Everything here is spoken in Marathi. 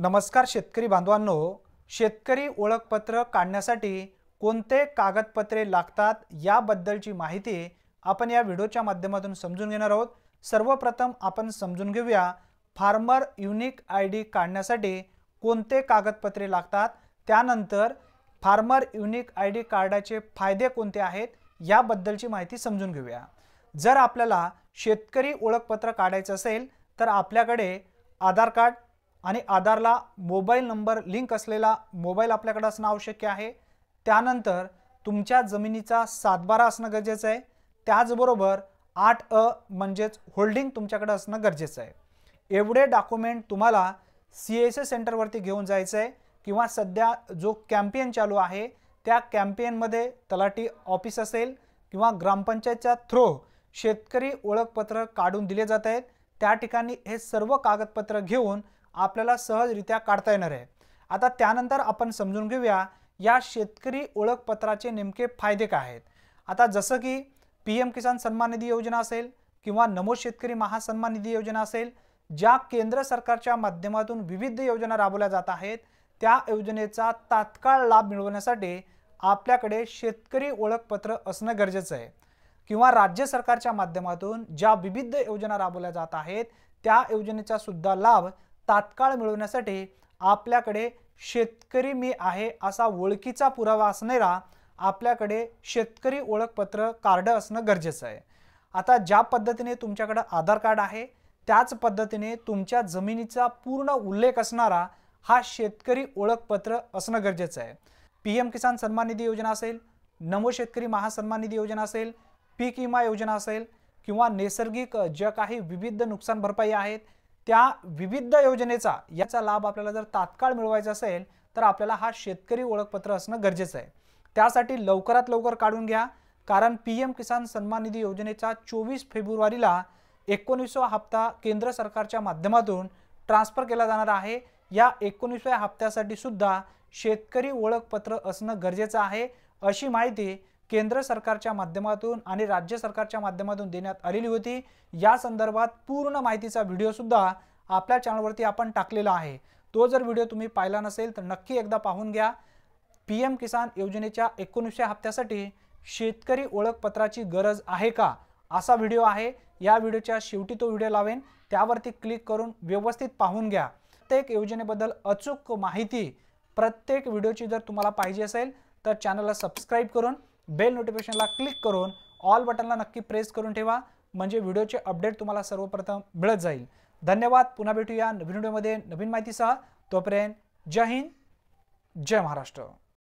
नमस्कार शेतकरी बांधवांनो, शेतकरी ओळखपत्र काढण्यासाठी कोणते कागदपत्रे लागतात याबद्दलची माहिती आपण या व्हिडिओच्या माध्यमातून समजून घेणार आहोत। सर्वप्रथम आपण समजून घेऊया फार्मर युनिक आयडी काढण्यासाठी कोणते कागदपत्रे लागतात, त्यानंतर फार्मर युनिक आयडी कार्डाचे फायदे कोणते आहेत याबद्दलची माहिती समजून घेऊया। जर आपल्याला शेतकरी ओळखपत्र काढायचे असेल तर आपल्याकडे आधार कार्ड आणि आधारला मोबाईल नंबर लिंक असलेला मोबाईल आपल्याकडे असणे आवश्यक आहे। त्यानंतर तुमच्या जमिनीचा सातबारा असणे गरजेचे आहे। त्याचबरोबर 8A म्हणजेच होल्डिंग तुमच्याकडे असणे गरजेचे आहे। एवढे डॉक्युमेंट तुम्हाला CSA सेंटर वरती घेऊन जायचे आहे किंवा सध्या जो कॅम्पेन चालू आहे त्या कॅम्पेन मध्ये तलाठी ऑफिस असेल किंवा ग्रामपंचायतच्या थ्रू शेतकरी ओळखपत्र काढून दिले जात आहेत। त्या ठिकाणी हे सर्व कागदपत्र घेऊन आपल्याला सहजरित्या काढता येणार आहे। आता त्यानंतर आपण समजून घेऊया या शेतकरी ओळखपत्राचे नेमके फायदे काय आहेत। आता जसं की PM किसान सन्मान निधी योजना असेल किंवा नमो शेतकरी महासन्मान निधी योजना असेल, ज्या केंद्र सरकारच्या माध्यमातून विविध योजना राबवल्या जात आहेत, त्या योजनेचा तात्काळ लाभ मिळवण्यासाठी आपल्याकडे शेतकरी ओळखपत्र असणे गरजेचे आहे। किंवा राज्य सरकारच्या माध्यमातून ज्या विविध योजना राबवल्या जात आहेत त्या योजनेचा सुद्धा लाभ तात्काळ मिळवण्यासाठी आपल्याकडे शेतकरी मी आहे असा ओळखीचा पुरावा असणारा आपल्याकडे शेतकरी ओळखपत्र कार्ड असणे गरजेचे आहे। आता ज्या पद्धतीने तुमच्याकडे आधार कार्ड आहे त्याच पद्धतीने तुमच्या जमिनीचा पूर्ण उल्लेख असणारा हा शेतकरी ओळखपत्र असणे गरजेचे आहे। PM किसान सन्मान निधी योजना असेल, नमो शेतकरी महासन्मान निधी योजना असेल, पीक विमा योजना असेल किंवा नैसर्गिक जे काही विविध नुकसान भरपाई आहेत त्या विविध योजनेचा याचा लाभ आपल्याला जर तात्काळ मिळवायचा असेल तर आपल्याला हा शेतकरी ओळखपत्र असणे गरजेचे आहे। त्यासाठी लवकरात लवकर काढून घ्या, कारण PM किसान सन्मान निधी योजनेचा 24 फेब्रुवारीला 19वा हप्ता केंद्र सरकारच्या माध्यमातून ट्रान्सफर केला जाणार आहे। या 19व्या हप्त्यासाठी सुद्धा शेतकरी ओळखपत्र असणे गरजेचे आहे अशी माहिती केंद्र सरकारच्या माध्यमातून आणि राज्य सरकारच्या माध्यमातून देण्यात आलेली होती। या संदर्भात पूर्ण माहितीचा व्हिडिओ सुद्धा आपल्या चॅनलवरती आपण टाकलेला आहे। तो जर व्हिडिओ तुम्ही पाहिला नसेल तर नक्की एकदा पाहून घ्या। PM किसान योजनेच्या 19व्या हप्त्यासाठी शेतकरी ओळखपत्राची गरज आहे का असा व्हिडिओ आहे। या व्हिडिओच्या शेवटी तो व्हिडिओ लावेन, त्यावरती क्लिक करून व्यवस्थित पाहून घ्या। प्रत्येक योजनेबद्दल अचूक माहिती प्रत्येक व्हिडिओची जर तुम्हाला पाहिजे असेल तर चॅनलला सबस्क्राइब करून बेल नोटिफिकेशनला क्लिक करून ऑल बटनला नक्की प्रेस करून ठेवा, म्हणजे व्हिडिओचे अपडेट तुम्हाला सर्वप्रथम मिळत जाईल। धन्यवाद। पुन्हा भेटूया नवीन व्हिडिओमध्ये नवीन माहितीसह। तोपर्यंत जय हिंद, जय महाराष्ट्र।